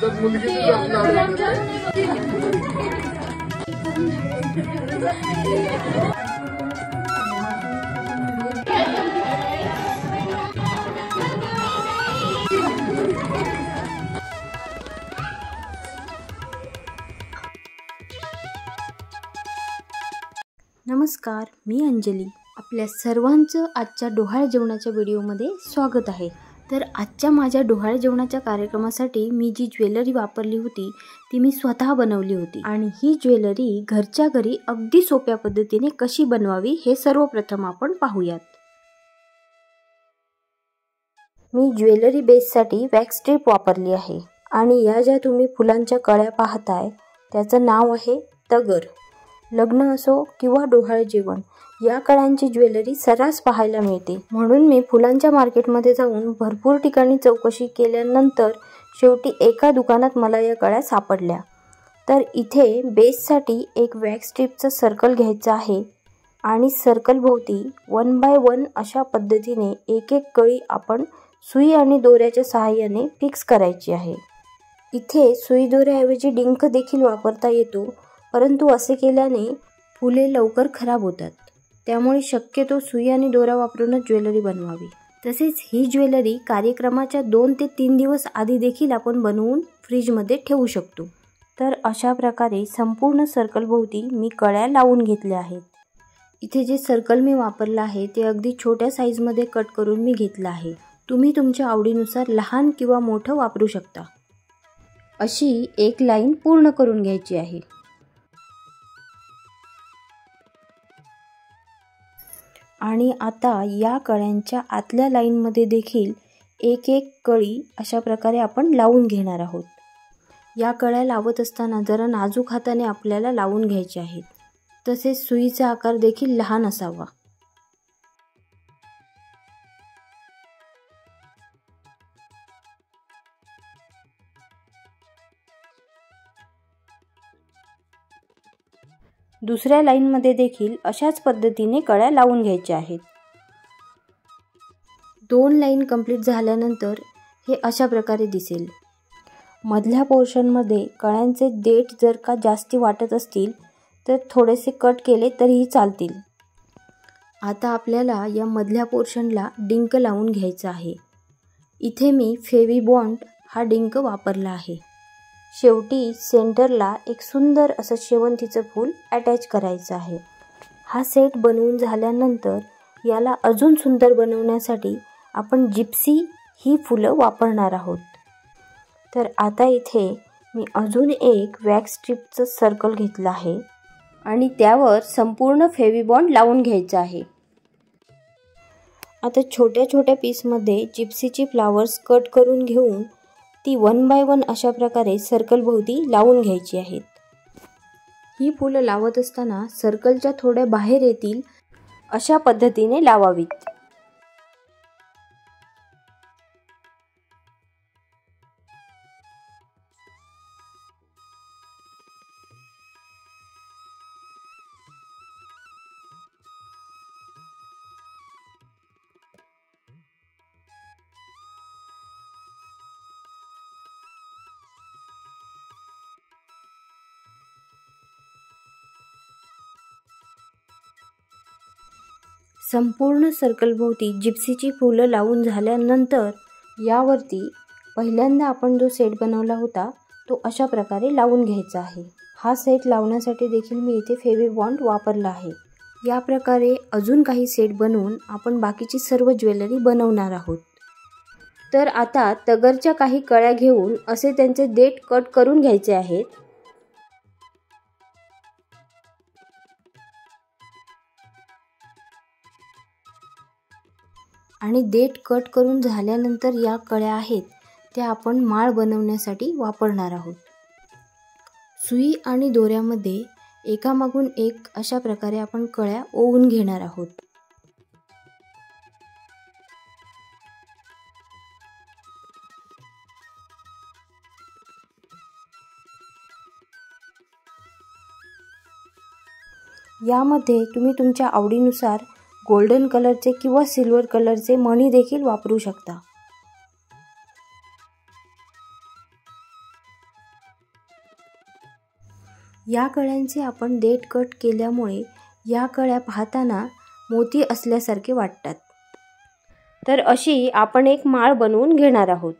त्याच्यात मुलगी नमस्कार, मी अंजली. आपल्या सर्वांचं आजच्या डोहाळे जेवणाच्या व्हिडिओमध्ये स्वागत आहे. तर आजच्या माझ्या डोहाळे जेवणाच्या कार्यक्रमासाठी मी जी ज्वेलरी वापरली होती ती मी स्वतः बनवली होती आणि ही ज्वेलरी घरच्या घरी अगदी सोप्या पद्धतीने कशी बनवावी हे सर्वप्रथम आपण पाहूयात. मी ज्वेलरी बेससाठी वॅक्स स्ट्रिप वापरली आहे आणि या ज्या तुम्ही फुलांच्या कळ्या पाहताय त्याचं नाव आहे तगर. लग्न असो किंवा डोहाळे जेवण या कळ्यांची ज्वेलरी सर्रास पाहायला मिळते, म्हणून मी फुलांच्या मार्केटमध्ये जाऊन भरपूर ठिकाणी चौकशी केल्यानंतर शेवटी एका दुकानात मला या कळ्या सापडल्या. तर इथे बेससाठी एक वॅक्स स्ट्रिपचं सर्कल घ्यायचं आहे आणि सर्कल भोवती 1 बाय 1 अशा पद्धतीने एक एक कळी आपण सुई आणि दोऱ्याच्या सहाय्याने फिक्स करायची आहे. इथे सुई दोऱ्याऐवजी डिंक देखील वापरता येतो, परंतु असे केल्याने फुले लवकर खराब होतात, त्यामुळे शक्यतो सुई आणि दोरा वापरूनच ज्वेलरी बनवावी. तसेच ही ज्वेलरी कार्यक्रमाच्या 2 ते 3 दिवस आधी देखील आपण बनवून फ्रीजमध्ये ठेवू शकतो. तर अशा प्रकारे संपूर्ण सर्कल भोवती मी कळ्या लावून घेतल्या आहेत. इथे जे सर्कल मी वापरलं आहे ते अगदी छोट्या साईजमध्ये कट करून मी घेतलं आहे. तुम्ही तुमच्या आवडीनुसार लहान किंवा मोठं वापरू शकता. अशी एक लाईन पूर्ण करून घ्यायची आहे. आणि आता या कळ्यांच्या आतल्या लाईनमध्ये देखील एक एक कळी अशा प्रकारे आपण लावून घेणार आहोत. या कळ्या लावत असताना जरा नाजूक हाताने आपल्याला लावून घ्यायचे आहेत. तसेच सुईचा आकार देखील लहान असावा. दुसऱ्या लाईनमध्ये देखील अशाच पद्धतीने कळ्या लावून घ्यायच्या आहेत. 2 लाईन कंप्लीट झाल्यानंतर हे अशा प्रकारे दिसेल. मधल्या पोर्शनमध्ये कळ्यांचे देठ जर का जास्ती वाटत असतील तर थोडेसे कट केले तरीही चालतील. आता आपल्याला या मधल्या पोर्शनला डिंक लावून घ्यायचा आहे. इथे मी फेविबॉन्ड हा डिंक वापरला आहे. शेवटी सेंटरला एक सुंदर असं शेवंतीचं फूल अटॅच करायचं आहे. हा सेट बनवून झाल्यानंतर याला अजून सुंदर बनवण्यासाठी आपण जिप्सी ही फुलं वापरणार आहोत. तर आता इथे मी अजून एक वॅक्स स्ट्रिपचं सर्कल घेतलं आहे आणि त्यावर संपूर्ण फेविबॉन्ड लावून घ्यायचं आहे. आता छोट्या छोट्या पीसमध्ये जिप्सीची फ्लावर्स कट करून घेऊन ती 1 बाय 1 अशा प्रकारे सर्कल भोवती लावून घ्यायची आहेत. ही फुलं लावत असताना सर्कलच्या थोड्या बाहेर येतील अशा पद्धतीने लावावीत. संपूर्ण सर्कलभोवती जिप्सीची फुलं लावून झाल्यानंतर यावरती पहिल्यांदा आपण जो सेट बनवला होता तो अशा प्रकारे लावून घ्यायचा आहे. हा सेट लावण्यासाठी देखील मी इथे फेविबॉन्ड वापरला आहे. या प्रकारे अजून काही सेट बनवून आपण बाकीची सर्व ज्वेलरी बनवणार आहोत. तर आता तगरच्या काही कळ्या घेऊन असे त्यांचे देठ कट करून घ्यायचे आहेत. आणि देठ कट करून झाल्यानंतर या कळ्या आहेत त्या आपण माळ बनवण्यासाठी वापरणार आहोत. सुई आणि दोऱ्यामध्ये एकामागून एक अशा प्रकारे आपण कळ्या ओवून घेणार आहोत. यामध्ये तुम्ही तुमच्या आवडीनुसार गोल्डन कलरचे किंवा सिल्वर कलरचे मणी देखील वापरू शकता. या कळ्यांचे आपण देठ कट केल्यामुळे या कळ्या पाहताना मोती असल्यासारखे वाटतात. तर अशी आपण एक माळ बनवून घेणार आहोत.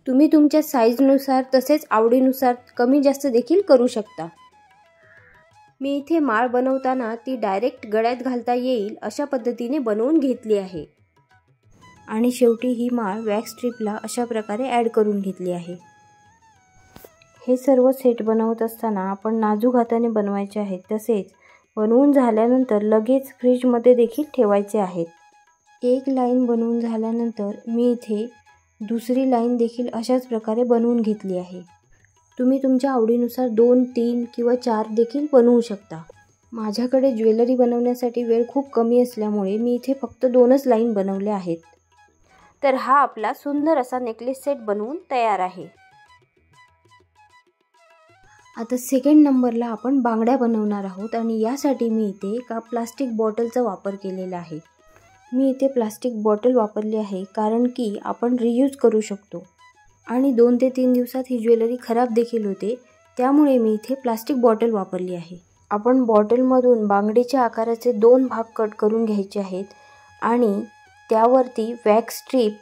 तुम्ही तुमच्या साईजनुसार तसेच आवडीनुसार कमी जास्त देखील करू शकता. मी इथे माळ बनवताना ती डायरेक्ट गळ्यात घालता येईल अशा पद्धतीने बनवून घेतली आहे. आणि शेवटी ही माळ वॅक्स स्ट्रीपला अशा प्रकारे ॲड करून घेतली आहे. हे सर्व सेट बनवत असताना आपण नाजूक हाताने बनवायचे आहेत. तसेच बनवून झाल्यानंतर लगेच फ्रीजमध्ये देखील ठेवायचे आहेत. एक लाईन बनवून झाल्यानंतर मी इथे दुसरी लाईन देखील अशाच प्रकारे बनवून घेतली आहे. तुम्ही तुमच्या आवडीनुसार 2, 3 किंवा 4 देखील बनवू शकता. माझ्याकडे ज्वेलरी बनवण्यासाठी वेळ खूप कमी असल्यामुळे मी इथे फक्त 2च लाईन बनवल्या आहेत. तर हा आपला सुंदर असा नेकलेस सेट बनवून तयार आहे. आता सेकंड नंबरला आपण बांगड्या बनवणार आहोत आणि यासाठी मी इथे एका प्लास्टिक बॉटलचा वापर केलेला आहे. मी इथे प्लास्टिक बॉटल वापरली आहे कारण की आपण रियूज करू शकतो आणि 2 ते 3 दिवसात ही ज्वेलरी खराब देखील होते. त्यामुळे मी इथे प्लास्टिक बॉटल वापरली आहे. आपण बॉटलमधून बांगडीच्या आकाराचे 2 भाग कट करून घ्यायचे आहेत आणि त्यावरती वॅक्स स्ट्रीप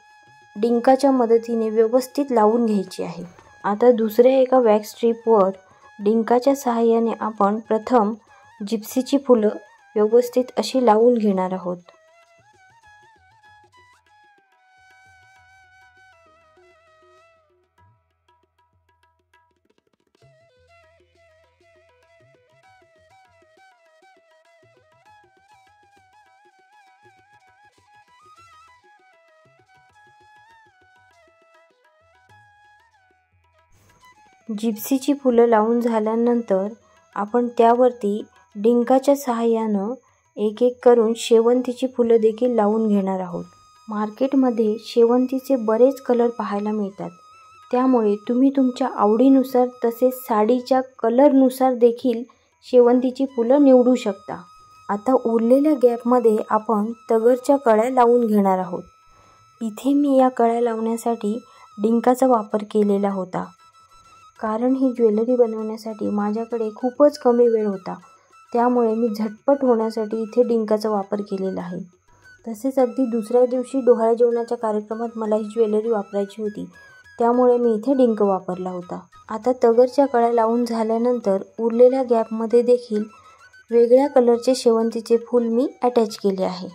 डिंकाच्या मदतीने व्यवस्थित लावून घ्यायची आहे. आता दुसऱ्या एका वॅक्स स्ट्रीपवर डिंकाच्या सहाय्याने आपण प्रथम जिप्सीची फुलं व्यवस्थित अशी लावून घेणार आहोत. जिप्सीची फुलं लावून झाल्यानंतर आपण त्यावरती डिंकाच्या सहाय्यानं एक एक करून शेवंतीची फुलं देखील लावून घेणार आहोत. मार्केटमध्ये शेवंतीचे बरेच कलर पाहायला मिळतात. त्यामुळे तुम्ही तुमच्या आवडीनुसार तसेच साडीच्या कलरनुसार देखील शेवंतीची फुलं निवडू शकता. आता उरलेल्या गॅपमध्ये आपण तगरच्या कळ्या लावून घेणार आहोत. इथे मी या कळ्या लावण्यासाठी डिंकाचा वापर केलेला होता. कारण ही ज्वेलरी बनवण्यासाठी माझ्याकडे खूपच कमी वेळ होता. त्यामुळे मी झटपट होण्यासाठी इथे डिंकाचा वापर केलेला आहे. तसेच अगदी दुसऱ्या दिवशी डोहाळे जेवणाच्या कार्यक्रमात मला ही ज्वेलरी वापरायची होती. त्यामुळे मी इथे डिंक वापरला होता. आता तगरच्या कळ्या लावून झाल्यानंतर उरलेल्या गॅपमध्ये देखील वेगळ्या कलरचे शेवंतीचे फूल मी अटॅच केले आहे.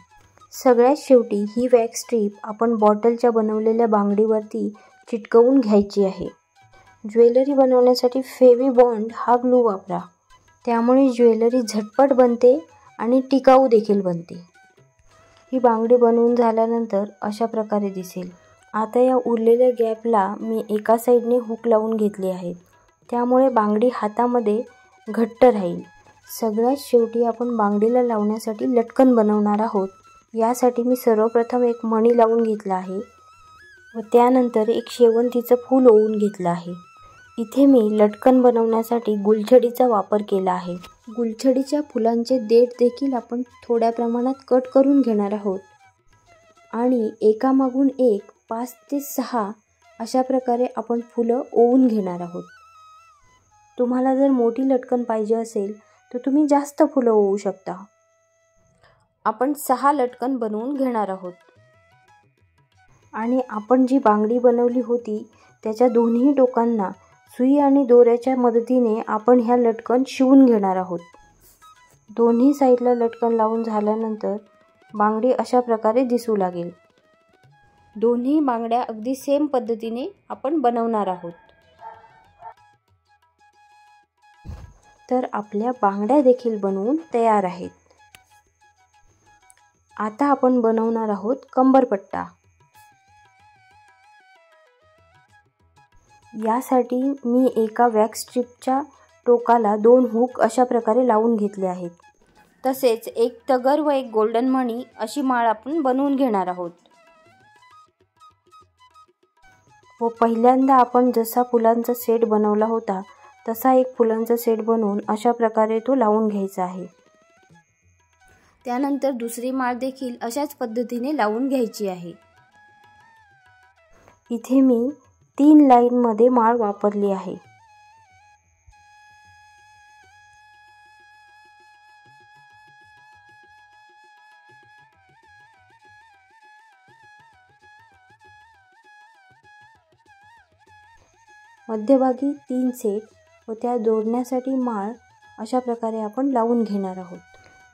सगळ्यात शेवटी ही वॅक्स स्ट्रीप आपण बॉटलच्या बनवलेल्या बांगडीवरती चिटकवून घ्यायची आहे. ज्वेलरी बनवण्यासाठी फेविबॉन्ड हा ग्लू वापरा. त्यामुळे ज्वेलरी झटपट बनते आणि टिकाऊ देखील बनते. ही बांगडी बनवून झाल्यानंतर अशा प्रकारे दिसेल. आता या उरलेल्या गॅपला मी एका साईडने हुक लावून घेतली आहे. त्यामुळे बांगडी हातामध्ये घट्ट राहील. सगळ्यात शेवटी आपण बांगडीला लावण्यासाठी लटकन बनवणार आहोत. यासाठी मी सर्वप्रथम एक मणी लावून घेतला आहे व त्यानंतर एक शेवंतीचं फूल ओवून घेतलं आहे. इथे मी लटकन बनवण्यासाठी गुलछडीचा वापर केला आहे. गुलछडीच्या फुलांचे देठ देखील आपण थोड्या प्रमाणात कट करून घेणार आहोत आणि एकामागून एक 5 ते 6 अशा प्रकारे आपण फुलं ओवून घेणार आहोत. तुम्हाला जर मोठी लटकन पाहिजे असेल तर तुम्ही जास्त फुलं ओवू शकता. आपण 6 लटकन बनवून घेणार आहोत आणि आपण जी बांगडी बनवली होती त्याच्या दोन्ही टोकांना सुई आणि दोऱ्याच्या मदतीने आपण ह्या लटकन शिवून घेणार आहोत. दोन्ही साईडला लटकन लावून झाल्यानंतर बांगडी अशा प्रकारे दिसू लागेल. दोन्ही बांगड्या अगदी सेम पद्धतीने आपण बनवणार आहोत. तर आपल्या बांगड्या देखील बनवून तयार आहेत. आता आपण बनवणार आहोत कंबरपट्टा. यासाठी मी एका वॅक्स स्ट्रीपच्या टोकाला 2 हुक अशा प्रकारे लावून घेतले आहेत. तसेच एक तगर व एक गोल्डन मणी अशी माळ आपण बनवून घेणार आहोत. व पहिल्यांदा आपण जसा फुलांचा सेट बनवला होता तसा एक फुलांचा सेट बनवून अशा प्रकारे तो लावून घ्यायचा आहे. त्यानंतर दुसरी माळ देखील अशाच पद्धतीने लावून घ्यायची आहे. इथे मी 3 लाईनमध्ये माळ वापरली आहे. मध्यभागी 3 सेट व त्या जोडण्यासाठी माळ अशा प्रकारे आपण लावून घेणार आहोत.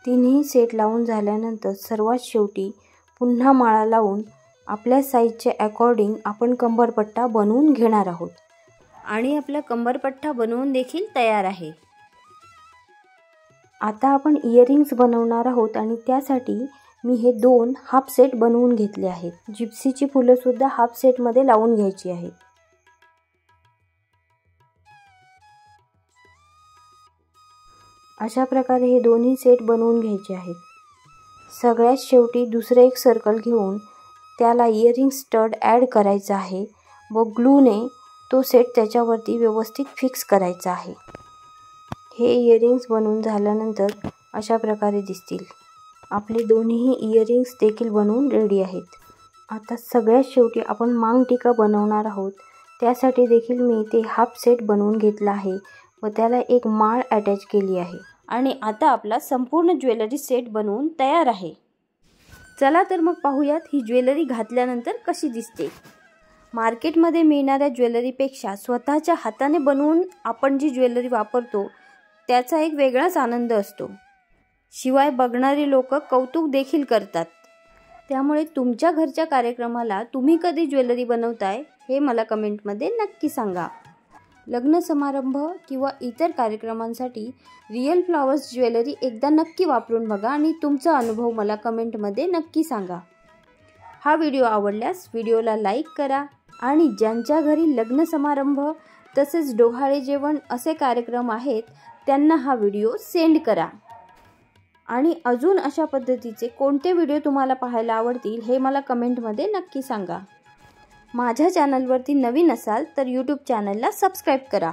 तिन्ही सेट लावून झाल्यानंतर सर्वात शेवटी पुन्हा माळा लावून आपल्या साईजच्या अकॉर्डिंग आपण कंबरपट्टा बनवून घेणार आहोत. आणि आपला कंबरपट्टा बनवून देखील तयार आहे. आता आपण इयरिंग्स बनवणार आहोत आणि त्यासाठी मी हे 2 हाफ सेट बनवून घेतले आहेत. जिप्सीची फुलं सुद्धा हाफ सेटमध्ये लावून घ्यायची आहेत. अशा प्रकारे हे दोन्ही सेट बनवून घ्यायचे आहेत. सगळ्यात शेवटी दुसरे एक सर्कल घेऊन त्याला इयरिंग स्टड ॲड करायचा आहे व ग्लूने तो सेट त्याच्यावरती व्यवस्थित फिक्स करायचा आहे. हे इयरिंग्स बनवून झाल्यानंतर अशा प्रकारे दिसतील. आपले दोन्ही इयरिंग्स देखील बनवून रेडी आहेत. आता सगळ्यात शेवटी आपण मांगटिका बनवणार आहोत. त्यासाठी देखील मी ते हाफ सेट बनवून घेतला आहे व त्याला एक माळ अटॅच केली आहे. आणि आता आपला संपूर्ण ज्वेलरी सेट बनवून तयार आहे. चला तर मग पाहूयात ही ज्वेलरी घातल्यानंतर कशी दिसते. मार्केटमध्ये मिळणाऱ्या ज्वेलरीपेक्षा स्वतःच्या हाताने बनवून आपण जी ज्वेलरी वापरतो त्याचा एक वेगळाच आनंद असतो. शिवाय बघणारी लोक कौतुक देखील करतात. त्यामुळे तुमच्या घरच्या कार्यक्रमाला तुम्ही कधी ज्वेलरी बनवताय हे मला कमेंटमध्ये नक्की सांगा. लग्न समारंभ किंवा इतर कार्यक्रमांसाठी रिअल फ्लॉवर्स ज्वेलरी एकदा नक्की वापरून बघा आणि तुमचा अनुभव मला कमेंटमध्ये नक्की सांगा. हा व्हिडिओ आवडल्यास व्हिडिओला लाईक करा आणि ज्यांच्या घरी लग्न समारंभ तसेच डोहाळे जेवण असे कार्यक्रम आहेत त्यांना हा व्हिडिओ सेंड करा. आणि अजून अशा पद्धतीचे कोणते व्हिडिओ तुम्हाला पाहायला आवडतील हे मला कमेंटमध्ये नक्की सांगा. माझ्या चॅनलवरती नवीन असाल तर यूट्यूब चॅनलला सबस्क्राईब करा.